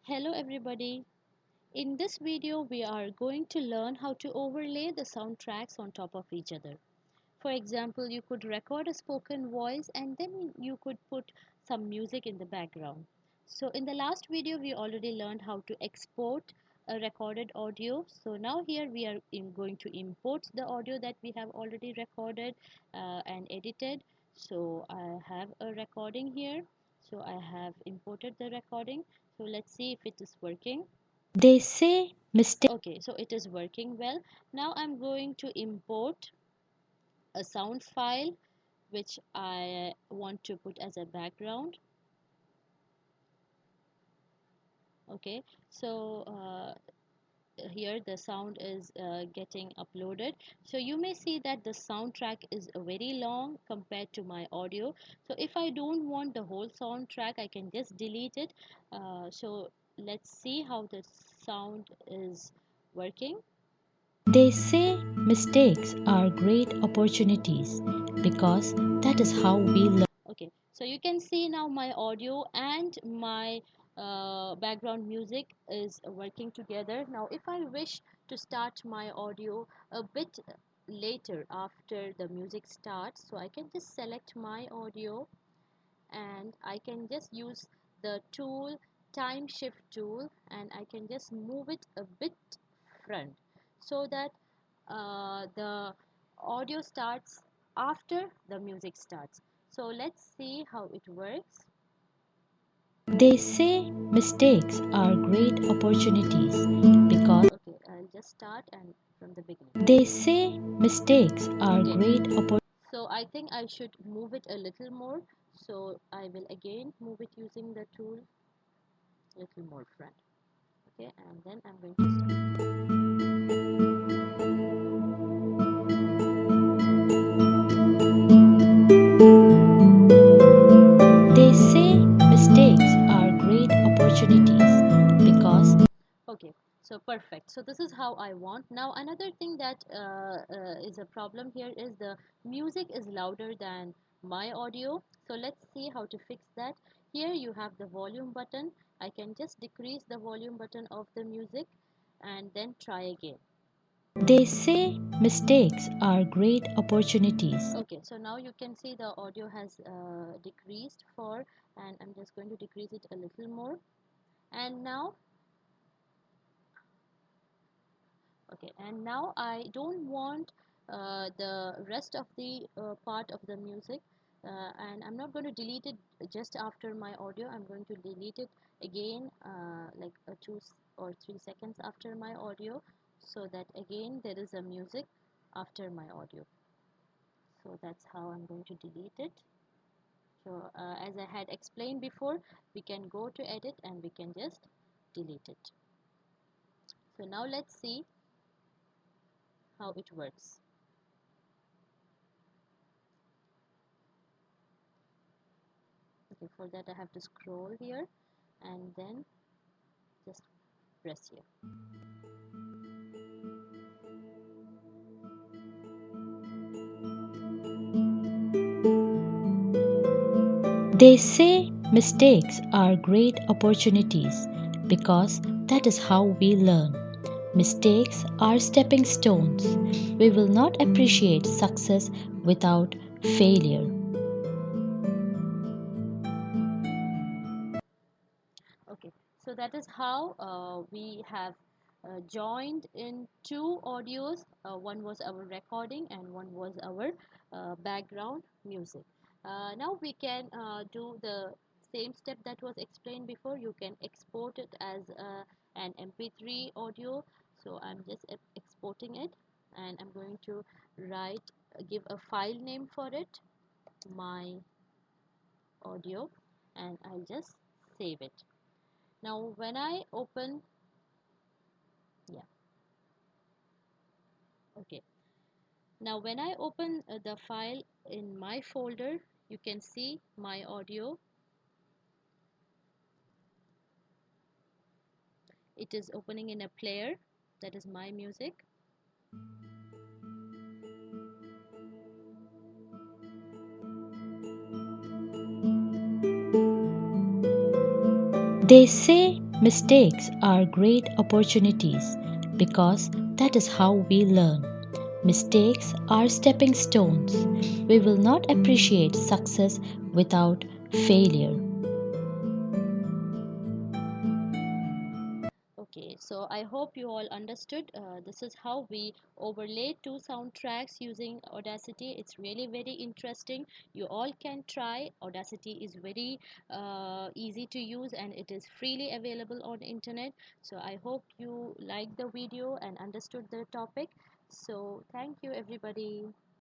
Hello everybody. In this video we are going to learn how to overlay the soundtracks on top of each other. For example, you could record a spoken voice and then you could put some music in the background. So in the last video we already learned how to export a recorded audio. So now here we are going to import the audio that we have already recorded and edited. So I have a recording here. So I have imported the recording. So let's see if it is working. They say mistake. Okay, so it is working well. Now I'm going to import a sound file which I want to put as a background. Okay, so here the sound is getting uploaded. So you may see that the soundtrack is very long compared to my audio. So if I don't want the whole soundtrack, I can just delete it. So let's see how the sound is working. They say mistakes are great opportunities because that is how we learn. Okay, so you can see now my audio and my background music is working together. Now if I wish to start my audio a bit later after the music starts, so I can just select my audio and I can just use the tool time shift tool, and I can just move it a bit front so that the audio starts after the music starts. So let's see how it works. They say mistakes are great opportunities because Okay, I'll just start and from the beginning. they say mistakes are Okay, great opportunities. so I think I should move it a little more. So I will again move it using the tool a little more front. Okay, and then I'm going to start. They say mistakes are great opportunities because Okay, so perfect. So this is how I want. Now another thing that is a problem here is the music is louder than my audio. So let's see how to fix that. Here you have the volume button. I can just decrease the volume button of the music and then try again. they say mistakes are great opportunities. Okay, so now you can see the audio has decreased for, and I'm just going to decrease it a little more. And now okay, and now I don't want the rest of the part of the music, and I'm not going to delete it just after my audio. I'm going to delete it again like 2 or 3 seconds after my audio, so that again there is a music after my audio. So that's how I'm going to delete it. So as I had explained before, we can go to edit and we can just delete it. So now let's see how it works. Okay, for that I have to scroll here and then just press here. They say mistakes are great opportunities because that is how we learn. Mistakes are stepping stones. We will not appreciate success without failure. Okay, so that is how we have joined in two audios. One was our recording and one was our background music. Now we can do the same step that was explained before. You can export it as an MP3 audio. So I'm just exporting it, and I'm going to give a file name for it, my audio, and I'll just save it. Now when I open, yeah, okay, now when I open the file in my folder, you can see my audio. It is opening in a player, that is my music. They say Mistakes are great opportunities because that is how we learn. Mistakes are stepping stones. We will not appreciate success without failure. Okay, so I hope you all understood. This is how we overlay two soundtracks using Audacity. It's really very interesting. You all can try. Audacity is very easy to use and it is freely available on internet. So I hope you liked the video and understood the topic. So thank you everybody.